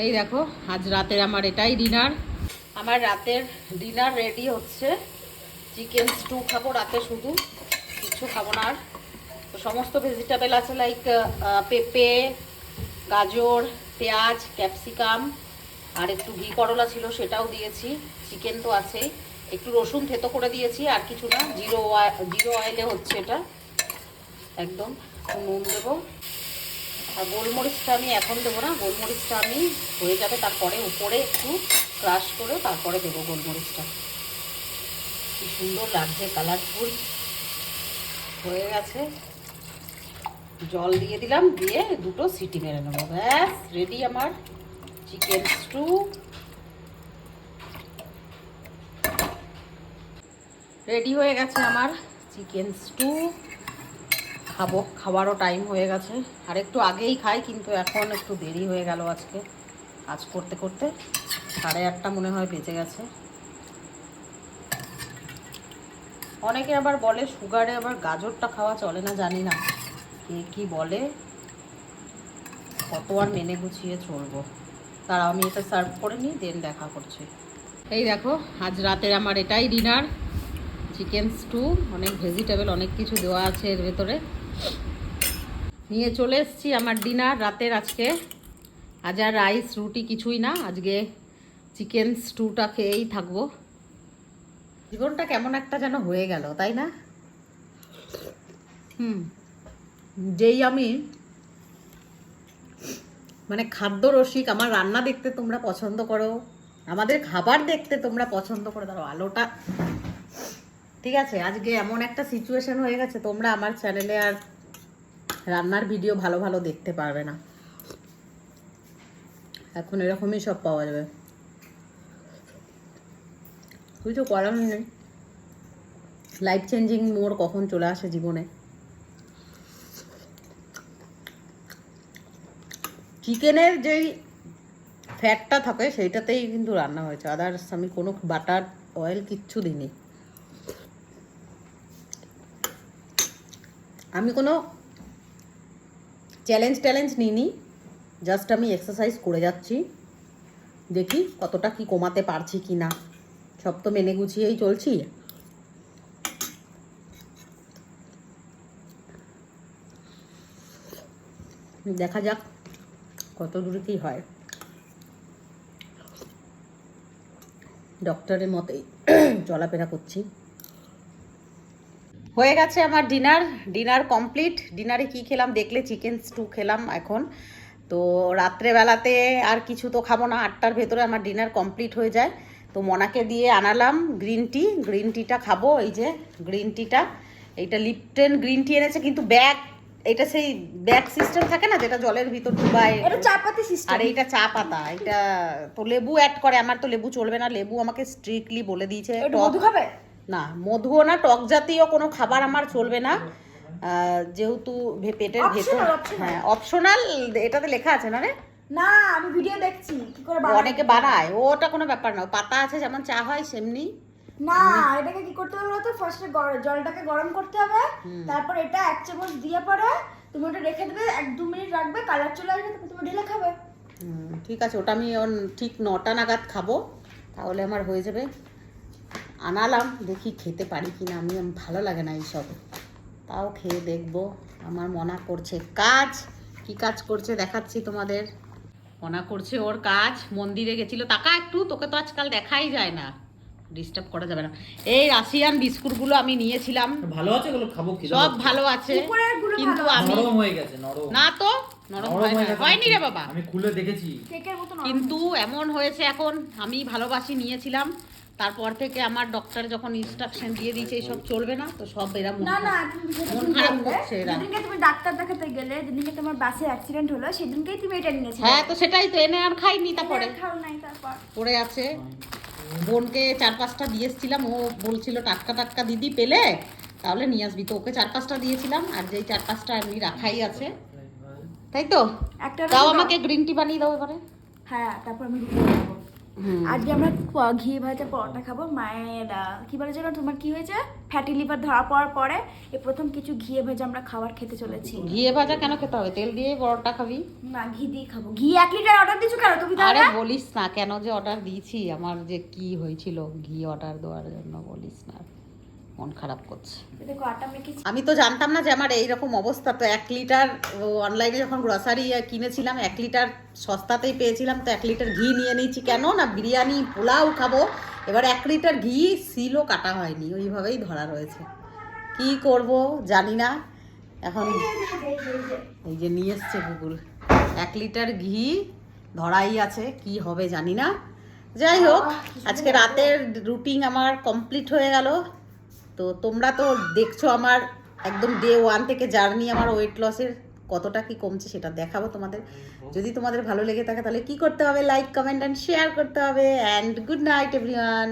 এই দেখো আজ রাতের আমার এটাই ডিনার। আমার রাতের ডিনার রেডি হচ্ছে। চিকেন স্টু খাবো রাতে, শুধু কিছু খাবো না আর। তো সমস্ত ভেজিটেবল আছে, লাইক পেঁপে, গাজর, পেঁয়াজ, ক্যাপসিকাম, আর একটু ঘি করলা ছিল সেটাও দিয়েছি। চিকেন তো আছেই, একটু রসুন থেতো করে দিয়েছি, আর কিছু না। জিরো অয়েলে হচ্ছে এটা একদম। নুন দেবো, আর গোলমরিচটা আমি এখন দেবো না, গোলমরিচটা আমি হয়ে যাবে তারপরে উপরে একটু ক্রাশ করে তারপরে দেবো গোলমরিচটা। কি সুন্দর লাগছে, কালারফুল হয়ে গেছে। জল দিয়ে দিলাম, দিয়ে দুটো সিটি মেরে নেবো, ব্যাস রেডি আমার চিকেন স্টু। রেডি হয়ে গেছে আমার চিকেন স্টু। খাবো, খাবারও টাইম হয়ে গেছে। আর একটু আগেই খাই, কিন্তু এখন একটু দেরি হয়ে গেল আজকে কাজ করতে করতে। 8:30 মনে হয় বেজে গেছে। অনেকে আবার বলে সুগারে আবার গাজরটা খাওয়া চলে না, জানি না কে কি বলে, কত আর মেনে গুছিয়ে চলবো। তারা আমি এটা সার্ভ করে নিই, দেন দেখা করছি। এই দেখো আজ রাতের আমার এটাই ডিনার, চিকেন স্টু। অনেক ভেজিটেবল, অনেক কিছু দেওয়া আছে এর ভেতরে। নিয়ে চলে এসেছি আমার ডিনার রাতের আজকে। আজ আর রাইস রুটি কিছুই না, আজকে চিকেন স্টুটা খেয়েই থাকবো। জীবনটা কেমন একটা যেন হয়ে গেল, তাই না? যেই আমি মানে খাদ্য রসিক, আমার রান্না দেখতে তোমরা পছন্দ করো, আমাদের খাবার দেখতে তোমরা পছন্দ করো। ধরো আলোটা ঠিক আছে, আজকে এমন একটা সিচুয়েশন হয়ে গেছে, তোমরা আমার চ্যানেলে আর রান্নার ভিডিও ভালো ভালো দেখতে পারবে না। এখন এরকমই সব পাওয়া যাবে, কিছু করার নেই। লাইফ চেঞ্জিং মোড় কখন চলে আসে জীবনে। চিকেনের যেই ফ্যাটটা থাকে সেইটাতেই কিন্তু রান্না হয়েছে, আদার্স আমি কোনো বাটার অয়েল কিচ্ছু দিইনি। আমি কোনো চ্যালেঞ্জ নিইনি, জাস্ট আমি এক্সারসাইজ করে যাচ্ছি, দেখি কতটা কি কমাতে পারছি কি না। সব তো মেনে গুছিয়েই চলছি। দেখা যাক কত দূরে কী হয়। ডক্টরের মতোই চলাফেরা করছি। হয়ে গেছে আমার ডিনার কমপ্লিট। ডিনারে কি খেলাম দেখলে, চিকেন স্টু খেলাম এখন। তো রাত্রেবেলাতে আর কিছু তো খাবো না, 8টার ভেতরে আমার ডিনার কমপ্লিট হয়ে যায়। তো মনাকে দিয়ে আনালাম গ্রিন টিটা খাবো। এই যে গ্রিন টিটা, এইটা লিপটন গ্রিন টি এনেছে, কিন্তু ব্যাগ, এটা সেই ব্যাগ সিস্টেম থাকে না যেটা জলের ভিতর ডুবায়, এটা চা পাতা সিস্টেম। আর এইটা চা পাতা। এটা তো লেবু অ্যাড করে, আমার তো লেবু চলবে না। লেবু আমাকে স্ট্রিক্টলি বলে দিয়েছে মধু খাবে না, মধুও না, টক জাতীয় কোনো খাবার আমার চলবে না, যেহেতু পেটের ভেতর। হ্যাঁ অপশনাল, এটাতে লেখা আছে না রে? না আমি ভিডিও দেখছি কি করে অনেকে বানায়, ওটা কোনো ব্যাপার না। পাতা আছে যেমন চা হয় সেমনি। না এটাকে কি করতে হবে বলতো, ফার্স্টে জলটাকে গরম করতে হবে, তারপর এটা 1 চামচ দিয়ে পরে তুমি ওটা রেখে দেবে, 1-2 মিনিট রাখবে, কালার চলে আসবে, তারপর তুমি ঢেলে খাবে। ঠিক আছে, ওটা আমি ঠিক 9টা নাগাদ খাবো, তাহলে আমার হয়ে যাবে। আনালাম, দেখি খেতে পারি কি না। আমি ভালো লাগে না এইসব, তাও খেয়ে দেখবো। আমার মনা করছে কাজ, কি কাজ করছে দেখাচ্ছি তোমাদের। মনা করছে ওর কাজ, মন্দিরে গেছিল। টাকা একটু, তোকে তো আজকাল দেখাই যায় না, ডিস্টার্ব করা যাবে না। এই রাশিয়ান বিস্কুটগুলো আমি নিয়েছিলাম, ভালো আছে, ওগুলো খাবো কি? সব ভালো আছে, কিন্তু আমি নরম হয়ে গেছে। নরম না তো, নরম হয়নি রে বাবা, আমি খুলে দেখেছি। কেকের মতো নরম। কিন্তু এমন হয়েছে এখন, আমি ভালোবাসি নিয়েছিলাম, তারপর থেকে আমার ডক্টর যখন ইনস্ট্রাকশন দিয়ে দিয়েছে এইসব চলবে না, তো সব এরা না না তুমি মন খারাপ করছে এরা। যেদিনকে তুমি ডাক্তার দেখাতে গেলে, যেদিনকে তোমার বাসে অ্যাক্সিডেন্ট হলো, সেদিনকেই তুমি এটা নিয়েছিলে। হ্যাঁ তো সেটাই তো, এনে আর খাইনি, তারপরে খাও নাই, তারপর পড়ে আছে। বোনকে 4-5টা দিয়ে এসেছিলাম, ও বলছিল টাটকা টাটকা দিদি পেলে তাহলে নিয়ে আসবি, তো ওকে 4-5টা দিয়েছিলাম, আর যেই 4-5টা এমনি রাখাই আছে, তাই তো। একটা তাও আমাকে গ্রিন টি বানিয়ে দাও এবারে। হ্যাঁ, তারপর আমি রুটি খাবো। আজকে আমরা ঘি ভাজা পরোটা খাবো। মায়ের কি বলে যেন, তোমার কি হয়েছে, ফ্যাটি লিভার ধরা পড়ার পরে এই প্রথম কিছু ঘিয়ে ভেজে আমরা খাবার খেতে চলেছি। ঘিয়ে ভাজা কেন খেতে হবে? তেল দিয়ে পরোটা খাবি? না, ঘি দিয়ে খাবো। ঘি 1 লিটার অর্ডার দিছো কেন তুমি? আরে তাহলে বলিস না, কেন যে অর্ডার দিয়েছি, আমার যে কি হয়েছিল ঘি অর্ডার দেওয়ার জন্য, বলিস না, মন খারাপ করছে। দেখো আটা মেখেছি। আমি তো জানতাম না যে আমার এইরকম অবস্থা। তো 1 লিটার অনলাইনে যখন গ্রসারি কিনেছিলাম 1 লিটার সস্তাতেই পেয়েছিলাম, তো 1 লিটার ঘি নিয়ে নিয়েছি। কেন না, বিরিয়ানি পোলাও খাবো। এবার 1 লিটার ঘি সিলও কাটা হয়নি, ওইভাবেই ধরা রয়েছে। কি করব জানি না এখন। এই যে নিয়ে এসছে গুগল, 1 লিটার ঘি ধরাই আছে, কি হবে জানি না। যাই হোক, আজকে রাতের রুটিন আমার কমপ্লিট হয়ে গেল। তো তোমরা তো দেখছো আমার একদম ডে 1 থেকে জার্নি, আমার ওয়েট লসের কতটা কি কমছে সেটা দেখাবো তোমাদের। যদি তোমাদের ভালো লেগে থাকে তাহলে কি করতে হবে, লাইক কমেন্ট অ্যান্ড শেয়ার করতে হবে। And good night everyone.